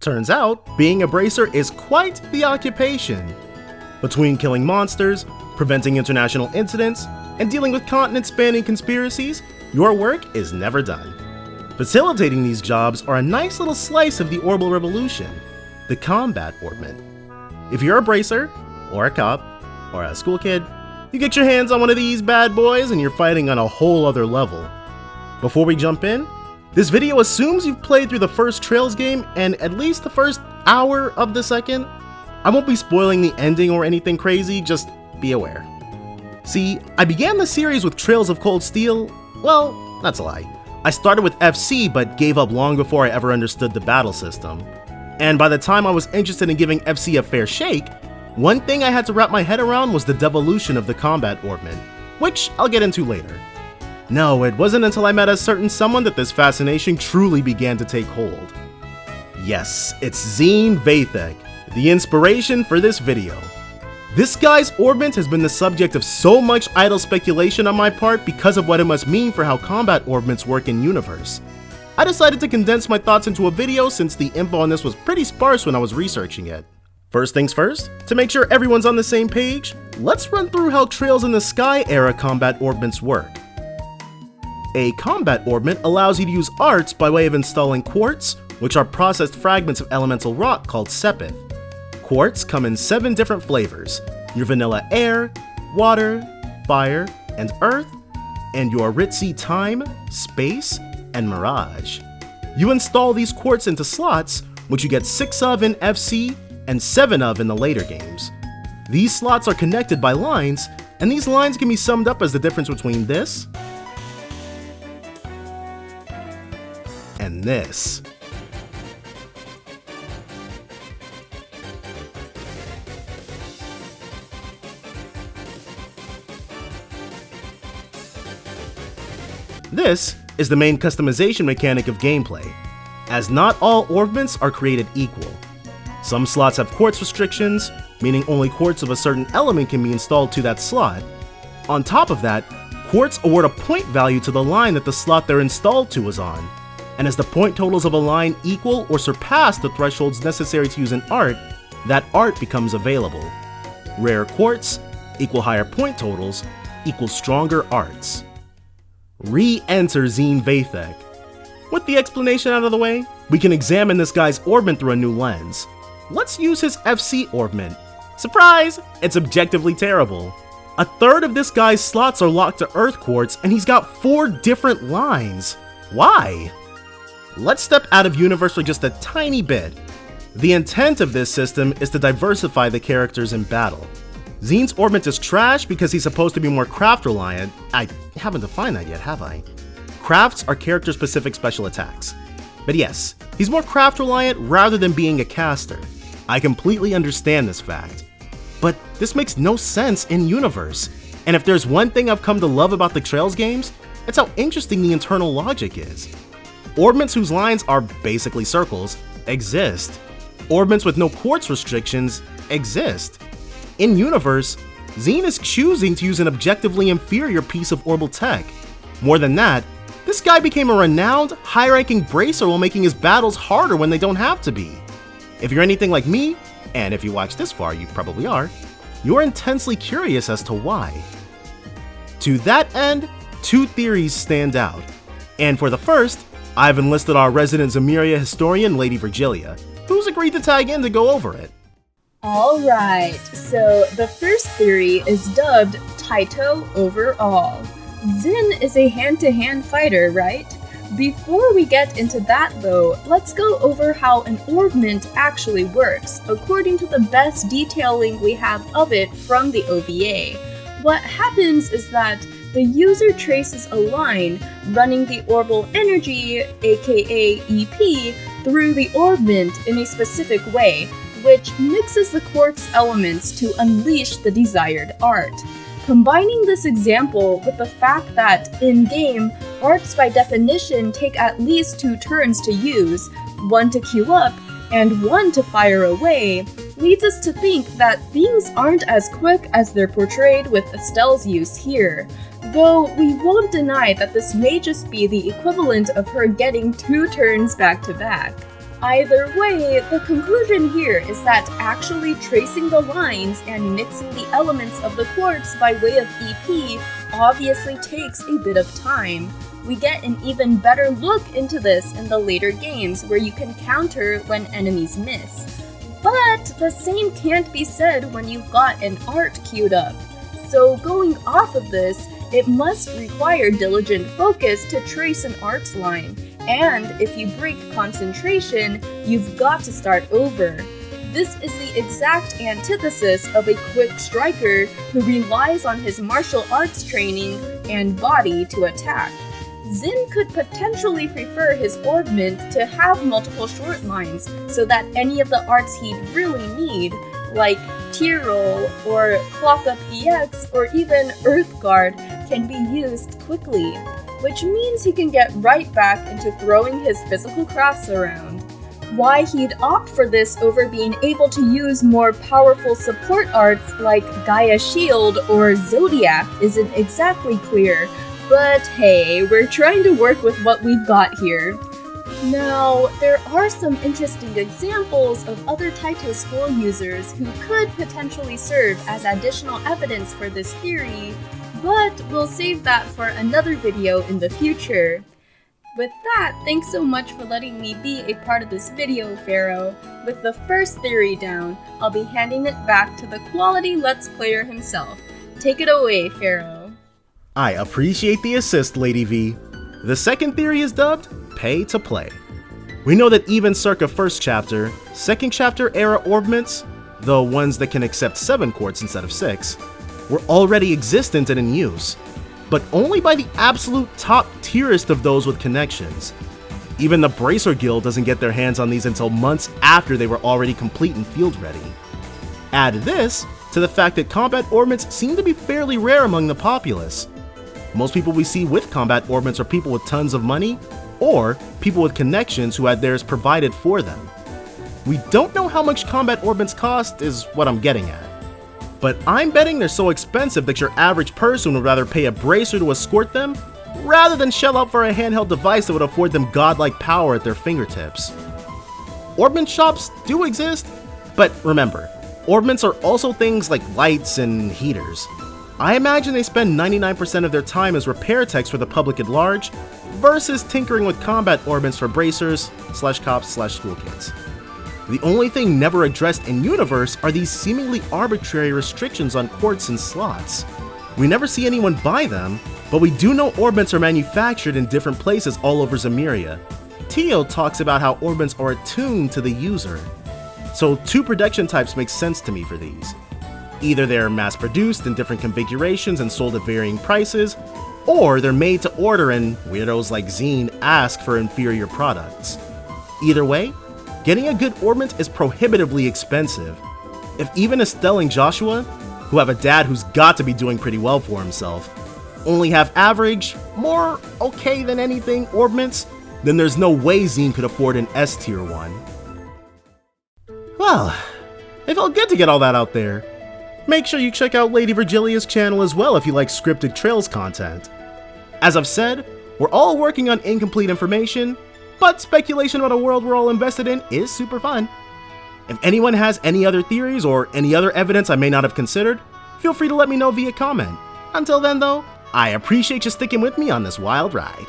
Turns out, being a bracer is quite the occupation. Between killing monsters, preventing international incidents, and dealing with continent-spanning conspiracies, your work is never done. Facilitating these jobs are a nice little slice of the Orbal Revolution, the combat orbment. If you're a bracer, or a cop, or a school kid, you get your hands on one of these bad boys and you're fighting on a whole other level. Before we jump in, this video assumes you've played through the first Trails game and at least the first hour of the second. I won't be spoiling the ending or anything crazy, just be aware. See, I began the series with Trails of Cold Steel. Well, that's a lie. I started with FC but gave up long before I ever understood the battle system. And by the time I was interested in giving FC a fair shake, one thing I had to wrap my head around was the devolution of the combat orbment, which I'll get into later. No, it wasn't until I met a certain someone that this fascination truly began to take hold. Yes, it's Zine Vathek, the inspiration for this video. This guy's Orbment has been the subject of so much idle speculation on my part because of what it must mean for how combat orbments work in universe. I decided to condense my thoughts into a video since the info on this was pretty sparse when I was researching it. First things first, to make sure everyone's on the same page, let's run through how Trails in the Sky era combat orbments work. A combat orbment allows you to use arts by way of installing quartz, which are processed fragments of elemental rock called sepith. Quartz come in 7 different flavors: your vanilla air, water, fire, and earth, and your ritzy time, space, and mirage. You install these quartz into slots, which you get 6 of in FC and 7 of in the later games. These slots are connected by lines, and these lines can be summed up as the difference between this and this. This is the main customization mechanic of gameplay, as not all orbments are created equal. Some slots have quartz restrictions, meaning only quartz of a certain element can be installed to that slot. On top of that, quartz award a point value to the line that the slot they're installed to is on, and as the point totals of a line equal or surpass the thresholds necessary to use an art, that art becomes available. Rare quartz equal higher point totals equal stronger arts. Re-enter Zine Vathek. With the explanation out of the way, we can examine this guy's orbment through a new lens. Let's use his FC orbment. Surprise! It's objectively terrible. A third of this guy's slots are locked to earth quartz and he's got 4 different lines. Why? Let's step out of universe for just a tiny bit. The intent of this system is to diversify the characters in battle. Zine's orbment is trash because he's supposed to be more craft reliant. I haven't defined that yet, have I? Crafts are character-specific special attacks. But yes, he's more craft reliant rather than being a caster. I completely understand this fact. But this makes no sense in universe. And if there's one thing I've come to love about the Trails games, it's how interesting the internal logic is. Orbments whose lines are basically circles exist. Orbments with no quartz restrictions exist. In universe, Zine is choosing to use an objectively inferior piece of orbal tech. More than that, this guy became a renowned, high-ranking bracer while making his battles harder when they don't have to be. If you're anything like me, and if you watch this far, you probably are, you're intensely curious as to why. To that end, 2 theories stand out. And for the first, I've enlisted our resident Zemuria historian, Lady Virgilia, who's agreed to tag in to go over it. Alright, so the first theory is dubbed Taito Overall. Zin is a hand-to-hand fighter, right? Before we get into that though, let's go over how an orbment actually works, according to the best detailing we have of it from the OVA. What happens is that the user traces a line running the orbal energy, aka EP, through the orbment in a specific way, which mixes the quartz elements to unleash the desired art. Combining this example with the fact that, in-game, arts by definition take at least 2 turns to use, 1 to queue up, and 1 to fire away, leads us to think that things aren't as quick as they're portrayed with Estelle's use here, though we won't deny that this may just be the equivalent of her getting 2 turns back to back. Either way, the conclusion here is that actually tracing the lines and mixing the elements of the quartz by way of EP obviously takes a bit of time. We get an even better look into this in the later games where you can counter when enemies miss. But the same can't be said when you've got an art queued up. So going off of this, it must require diligent focus to trace an arts line. And if you break concentration, you've got to start over. This is the exact antithesis of a quick striker who relies on his martial arts training and body to attack. Xin could potentially prefer his Orbment to have multiple short lines so that any of the arts he'd really need, like T-Roll or Clock Up EX or even Earth Guard, can be used quickly, which means he can get right back into throwing his physical crafts around. Why he'd opt for this over being able to use more powerful support arts like Gaia Shield or Zodiac isn't exactly clear, but hey, we're trying to work with what we've got here. Now, there are some interesting examples of other Taito scroll users who could potentially serve as additional evidence for this theory, but we'll save that for another video in the future. With that, thanks so much for letting me be a part of this video, Pharaoh. With the first theory down, I'll be handing it back to the quality Let's Player himself. Take it away, Pharaoh. I appreciate the assist, Lady V. The second theory is dubbed Pay to Play. We know that even circa first chapter, second chapter era Orbments, the ones that can accept 7 quartz instead of 6, were already existent and in use, but only by the absolute top tierest of those with connections. Even the Bracer Guild doesn't get their hands on these until months after they were already complete and field ready. Add this to the fact that combat orbments seem to be fairly rare among the populace. Most people we see with combat orbments are people with tons of money, or people with connections who had theirs provided for them. We don't know how much combat orbments cost is what I'm getting at. But I'm betting they're so expensive that your average person would rather pay a bracer to escort them, rather than shell out for a handheld device that would afford them godlike power at their fingertips. Orbment shops do exist, but remember, orbments are also things like lights and heaters. I imagine they spend 99% of their time as repair techs for the public at large, versus tinkering with combat orbments for bracers, /cops, /school kids. The only thing never addressed in universe are these seemingly arbitrary restrictions on quartz and slots. We never see anyone buy them, but we do know orbments are manufactured in different places all over Zemuria. Tio talks about how orbments are attuned to the user. So 2 production types make sense to me for these. Either they're mass-produced in different configurations and sold at varying prices, or they're made to order and weirdos like Zine ask for inferior products. Either way, getting a good orbment is prohibitively expensive. If even Estelle and Joshua, who have a dad who's got to be doing pretty well for himself, only have average, more okay than anything orbments, then there's no way Zine could afford an S tier one. Well, it felt good to get all that out there. Make sure you check out Lady Virgilia's channel as well if you like scripted Trails content. As I've said, we're all working on incomplete information, but speculation about a world we're all invested in is super fun. If anyone has any other theories or any other evidence I may not have considered, feel free to let me know via comment. Until then though, I appreciate you sticking with me on this wild ride.